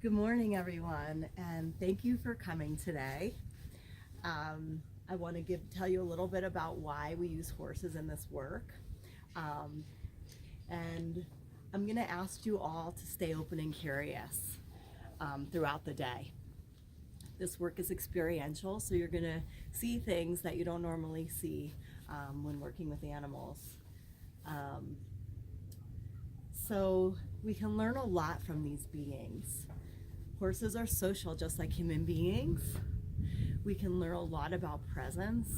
Good morning, everyone, and thank you for coming today. I want to tell you a little bit about why we use horses in this work. Um, and I'm going to ask you all to stay open and curious throughout the day. This work is experiential, so you're going to see things that you don't normally see when working with animals. So we can learn a lot from these beings. Horses are social just like human beings. We can learn a lot about presence,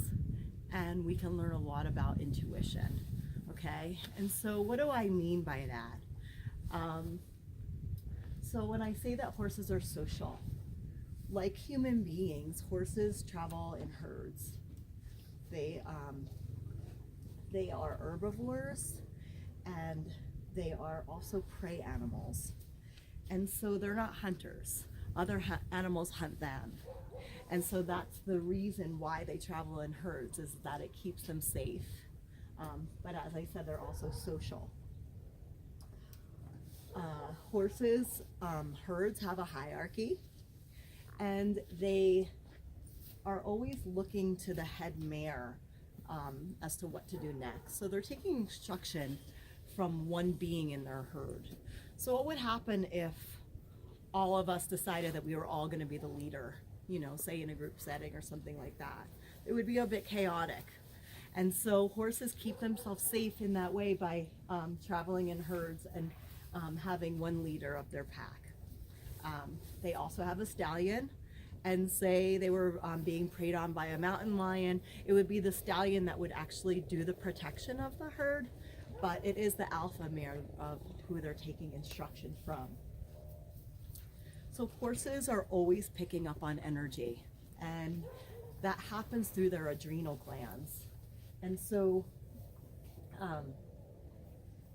and we can learn a lot about intuition, okay? And so what do I mean by that? So when I say that horses are social, like human beings, horses travel in herds. They are herbivores, and they are also prey animals. And so they're not hunters. Other animals hunt them. And so that's the reason why they travel in herds, is that it keeps them safe. But as I said, they're also social. Herds have a hierarchy, and they are always looking to the head mare as to what to do next. So they're taking instruction from one being in their herd. So what would happen if all of us decided that we were all going to be the leader, say in a group setting or something like that? It would be a bit chaotic. And so horses keep themselves safe in that way by traveling in herds and having one leader of their pack. They also have a stallion, and say they were being preyed on by a mountain lion, it would be the stallion that would actually do the protection of the herd, but it is the alpha mare of who they're taking instruction from. So horses are always picking up on energy, and that happens through their adrenal glands. And so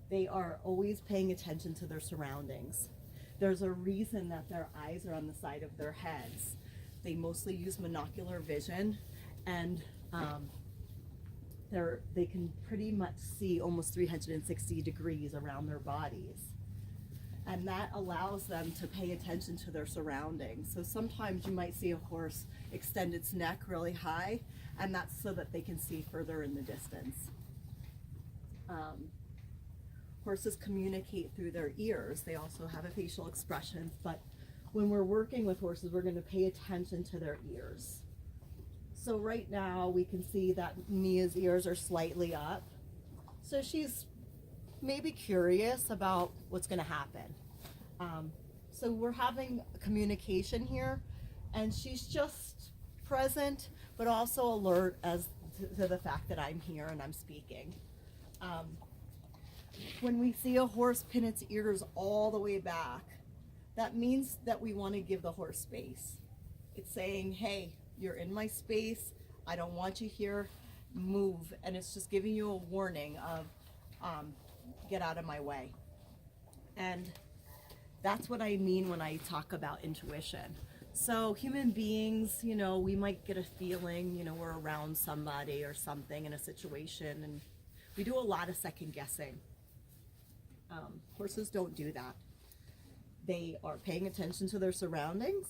they are always paying attention to their surroundings. There's a reason that their eyes are on the side of their heads. They mostly use monocular vision, and they can pretty much see almost 360 degrees around their bodies. And that allows them to pay attention to their surroundings. So sometimes you might see a horse extend its neck really high, and that's so that they can see further in the distance. Horses communicate through their ears. They also have a facial expression, but when we're working with horses, we're going to pay attention to their ears. So right now we can see that Mia's ears are slightly up. So she's maybe curious about what's going to happen. So we're having communication here, and she's just present, but also alert as to the fact that I'm here and I'm speaking. When we see a horse pin its ears all the way back, that means that we want to give the horse space. It's saying, hey, you're in my space, I don't want you here, move. And it's just giving you a warning of, get out of my way. And that's what I mean when I talk about intuition. So human beings, we might get a feeling, we're around somebody or something in a situation, and we do a lot of second guessing. Horses don't do that. They are paying attention to their surroundings.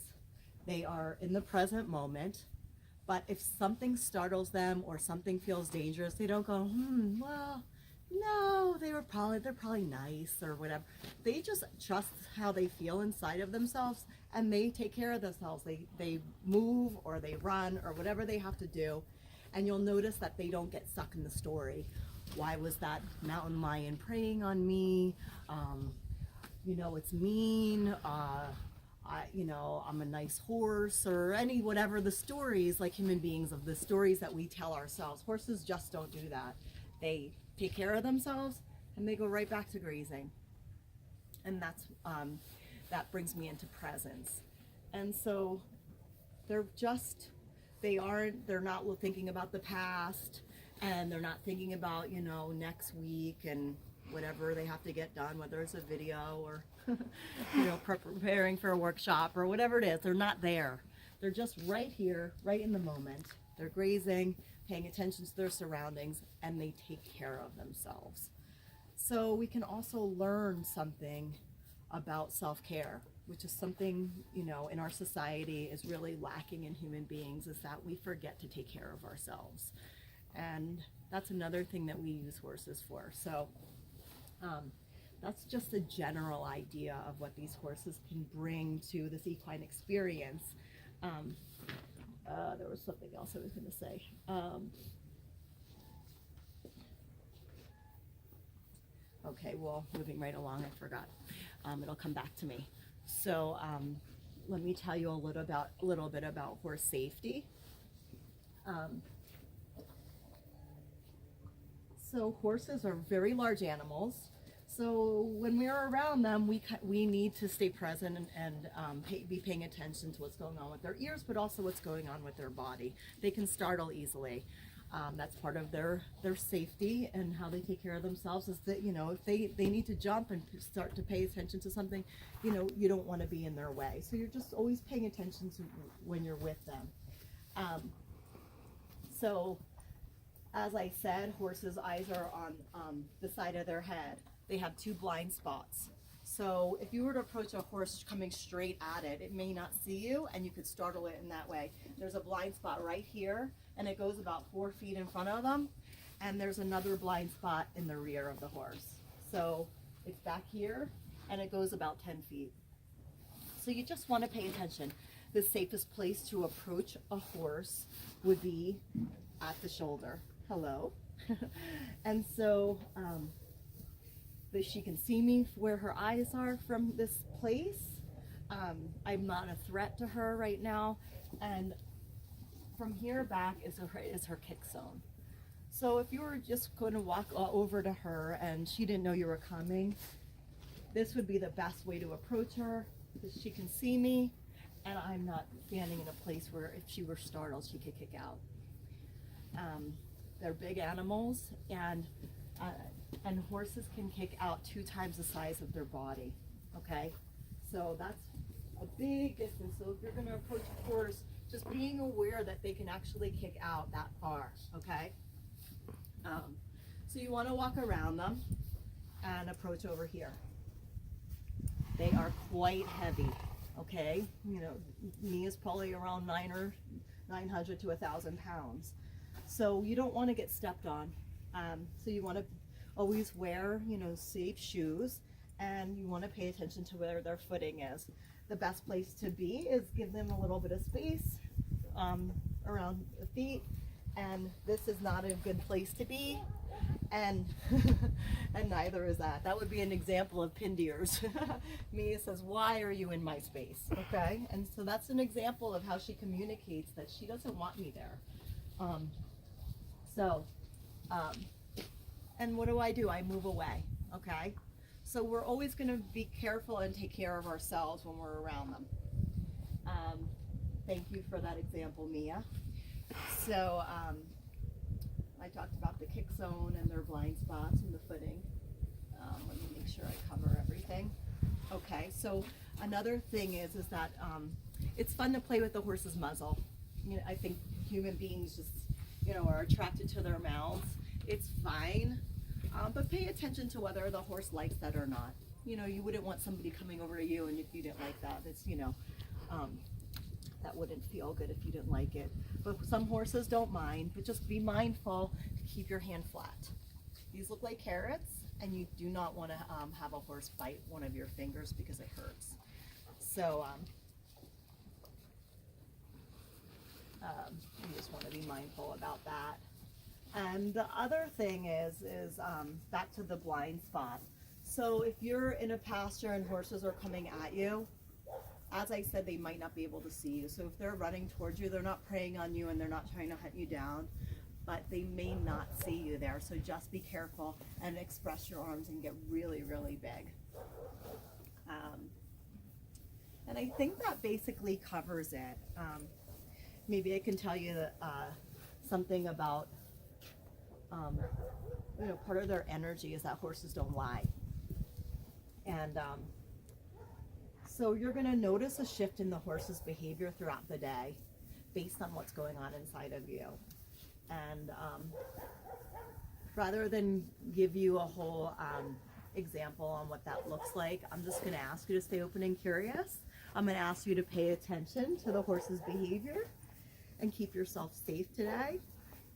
They are in the present moment. But if something startles them or something feels dangerous, they don't go, well, no, they're probably nice or whatever. They just trust how they feel inside of themselves, and they take care of themselves. They move or they run or whatever they have to do, and you'll notice that they don't get stuck in the story. Why was that mountain lion preying on me? It's mean. I'm a nice horse, or whatever the stories, like human beings, of the stories that we tell ourselves. Horses just don't do that. They take care of themselves and they go right back to grazing. And that brings me into presence. And so they're not thinking about the past, and they're not thinking about, next week and whatever they have to get done, whether it's a video or preparing for a workshop or whatever it is. They're not there. They're just right here, right in the moment. They're grazing, paying attention to their surroundings, and they take care of themselves. So we can also learn something about self-care. which is something, you know, in our society is really lacking in human beings, is that we forget to take care of ourselves. And that's another thing that we use horses for. So that's just a general idea of what these horses can bring to this equine experience. There was something else I was going to say. Okay, well, moving right along, I forgot. It'll come back to me. So let me tell you a little bit about horse safety. So horses are very large animals. So when we're around them, we need to stay present and be paying attention to what's going on with their ears, but also what's going on with their body. They can startle easily. That's part of their safety and how they take care of themselves, is that, you know, if they need to jump and start to pay attention to something, you know, you don't want to be in their way. So you're just always paying attention to when you're with them. So as I said, horses' eyes are on the side of their head. They have 2 blind spots. So if you were to approach a horse coming straight at it, it may not see you and you could startle it in that way. There's a blind spot right here, and it goes about 4 feet in front of them. And there's another blind spot in the rear of the horse. So it's back here, and it goes about 10 feet. So you just want to pay attention. The safest place to approach a horse would be at the shoulder. Hello. And so that she can see me where her eyes are from this place. I'm not a threat to her right now. And from here back is her kick zone. So if you were just going to walk over to her and she didn't know you were coming, this would be the best way to approach her, because she can see me and I'm not standing in a place where if she were startled, she could kick out. They're big animals, and horses can kick out 2 times the size of their body. Okay, so that's a big distance. So if you're going to approach a horse, just being aware that they can actually kick out that far. Okay, so you want to walk around them and approach over here. They are quite heavy. Okay, you know, me is probably around 900 to 1,000 pounds. So you don't want to get stepped on. So you want to always wear, you know, safe shoes, and you want to pay attention to where their footing is. The best place to be is give them a little bit of space around the feet, and this is not a good place to be, and and neither is that. That would be an example of pinned ears. Mia says, "Why are you in my space?" Okay, and so that's an example of how she communicates that she doesn't want me there. And what do? I move away. Okay, so we're always going to be careful and take care of ourselves when we're around them. Thank you for that example, Mia. So I talked about the kick zone and their blind spots and the footing. Let me make sure I cover everything. Okay, so another thing is that it's fun to play with the horse's muzzle. You know, I think human beings just, you know, are attracted to their mouths. It's fine, but pay attention to whether the horse likes that or not. You know, you wouldn't want somebody coming over to you, and if you didn't like that, it's, you know, that wouldn't feel good if you didn't like it. But some horses don't mind, but just be mindful to keep your hand flat. These look like carrots, and you do not want to have a horse bite one of your fingers because it hurts. So you just want to be mindful about that. And the other thing is back to the blind spot. So if you're in a pasture and horses are coming at you, as I said, they might not be able to see you. So if they're running towards you, they're not preying on you and they're not trying to hunt you down, but they may not see you there. So just be careful and express your arms and get really, really big. And I think that basically covers it. Maybe I can tell you that, something about, you know, part of their energy is that horses don't lie. And so you're going to notice a shift in the horse's behavior throughout the day based on what's going on inside of you. And rather than give you a whole example on what that looks like. I'm just going to ask you to stay open and curious. I'm going to ask you to pay attention to the horse's behavior and keep yourself safe today.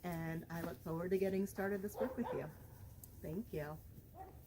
And I look forward to getting started this work with you. Thank you.